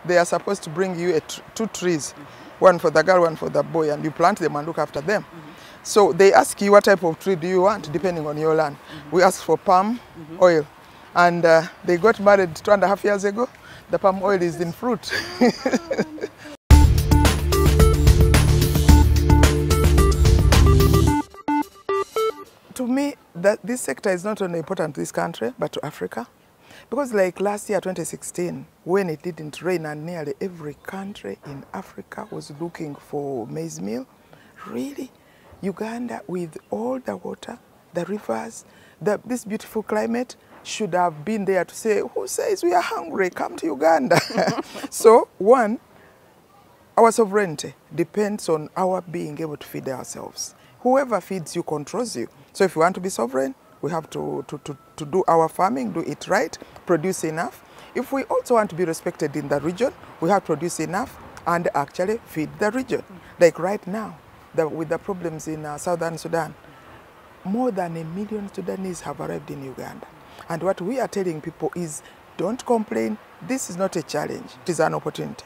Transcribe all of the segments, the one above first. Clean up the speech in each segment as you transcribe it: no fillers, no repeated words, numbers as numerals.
they are supposed to bring you two trees, one for the girl, one for the boy, and you plant them and look after them. So they ask you what type of tree do you want, depending on your land. We asked for palm oil, and they got married 2.5 years ago. The palm oil is in fruit. To me, this sector is not only important to this country, but to Africa. Because like last year, 2016, when it didn't rain and nearly every country in Africa was looking for maize meal, really, Uganda, with all the water, the rivers, this beautiful climate, should have been there to say, who says we are hungry? Come to Uganda. So, one, our sovereignty depends on our being able to feed ourselves. Whoever feeds you controls you. So if we want to be sovereign, we have to do our farming, do it right, produce enough. If we also want to be respected in the region, we have to produce enough and actually feed the region. Like right now, with the problems in southern Sudan, more than 1 million Sudanese have arrived in Uganda. And what we are telling people is, don't complain. This is not a challenge. It is an opportunity.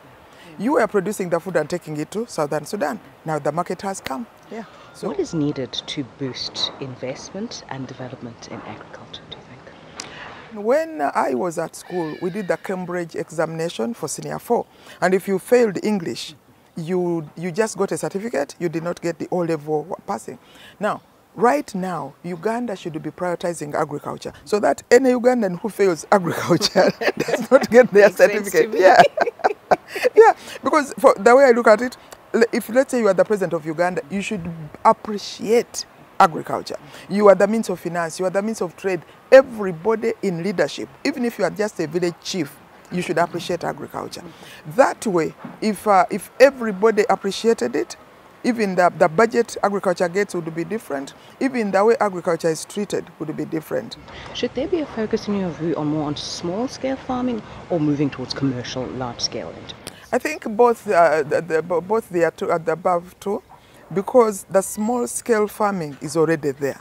You are producing the food and taking it to southern Sudan. Now the market has come. Yeah. So what is needed to boost investment and development in agriculture, do you think? When I was at school, we did the Cambridge examination for Senior 4. And if you failed English, you just got a certificate, you did not get the O-level passing. Now, right now, Uganda should be prioritizing agriculture so that any Ugandan who fails agriculture does not get their certificate. Yeah. Yeah, because for the way I look at it, if let's say you are the president of Uganda, you should appreciate agriculture. You are the means of finance, you are the means of trade. Everybody in leadership, even if you are just a village chief, you should appreciate agriculture. That way, if everybody appreciated it, even the budget agriculture gets would be different. Even the way agriculture is treated would be different. Should there be a focus in your view on more on small-scale farming or moving towards commercial, large-scale enterprise? I think both they are at the above too, because the small-scale farming is already there.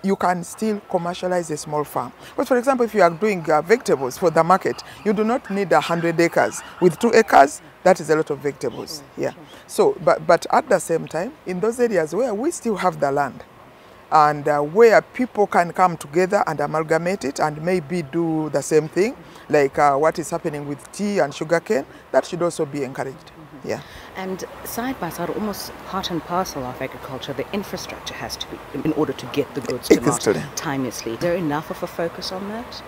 You can still commercialize a small farm. But for example, if you are doing vegetables for the market, you do not need 100 acres. With 2 acres, that is a lot of vegetables. Yeah. So, but at the same time, in those areas where we still have the land, and where people can come together and amalgamate it and maybe do the same thing, like what is happening with tea and sugarcane, that should also be encouraged. Yeah. And side by side, almost part and parcel of agriculture, the infrastructure has to be in order to get the goods to market timelessly. Is there enough of a focus on that?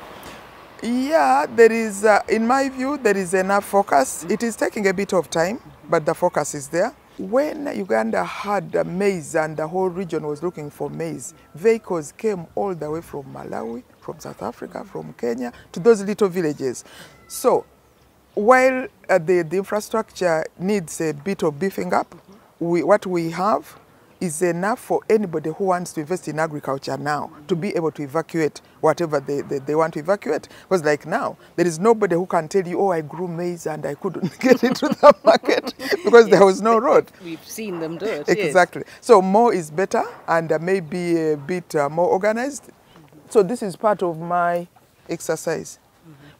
Yeah, there is, in my view, there is enough focus. It is taking a bit of time, but the focus is there. When Uganda had maize and the whole region was looking for maize, vehicles came all the way from Malawi, from South Africa, from Kenya, to those little villages. So, while the infrastructure needs a bit of beefing up, what we have is enough for anybody who wants to invest in agriculture now to be able to evacuate whatever they want to evacuate. Because like now, there is nobody who can tell you, oh, I grew maize and I couldn't get it to the market because there was no road. We've seen them do it. Exactly. Yes. So more is better and maybe a bit more organized. So this is part of my exercise.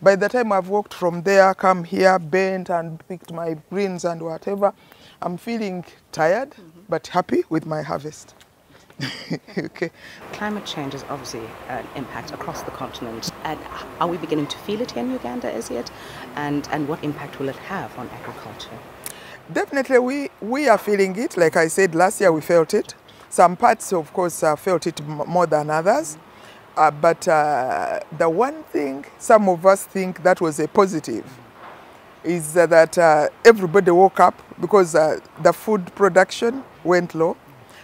By the time I've walked from there, come here, bent and picked my greens and whatever, I'm feeling tired, but happy with my harvest. Okay. Climate change is obviously an impact across the continent. And are we beginning to feel it here in Uganda as yet? And what impact will it have on agriculture? Definitely, we are feeling it. Like I said, last year we felt it. Some parts, of course, felt it more than others. But the one thing some of us think that was a positive is that everybody woke up because the food production went low.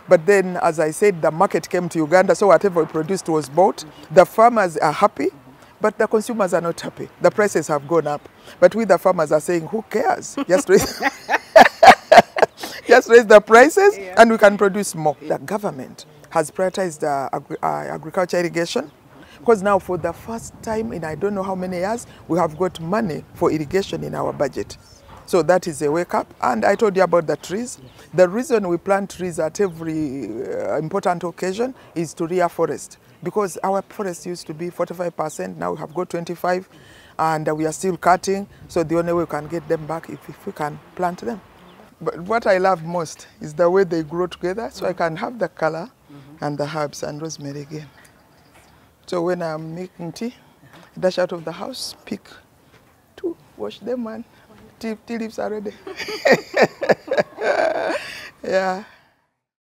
But then, as I said, the market came to Uganda, so whatever we produced was bought. The farmers are happy, but the consumers are not happy. The prices have gone up. But we, the farmers, are saying, who cares? Just raise, just raise the prices and we can produce more. The government has prioritized agriculture irrigation. Because now for the first time in I don't know how many years, we have got money for irrigation in our budget. So that is a wake up. And I told you about the trees. The reason we plant trees at every important occasion is to rear forest. Because our forest used to be 45%, now we have got 25%. and we are still cutting. So the only way we can get them back if we can plant them. But what I love most is the way they grow together, so I can have the color and the herbs and rosemary again. So when I'm making tea, dash out of the house, pick 2, wash them, and tea leaves are ready. Yeah.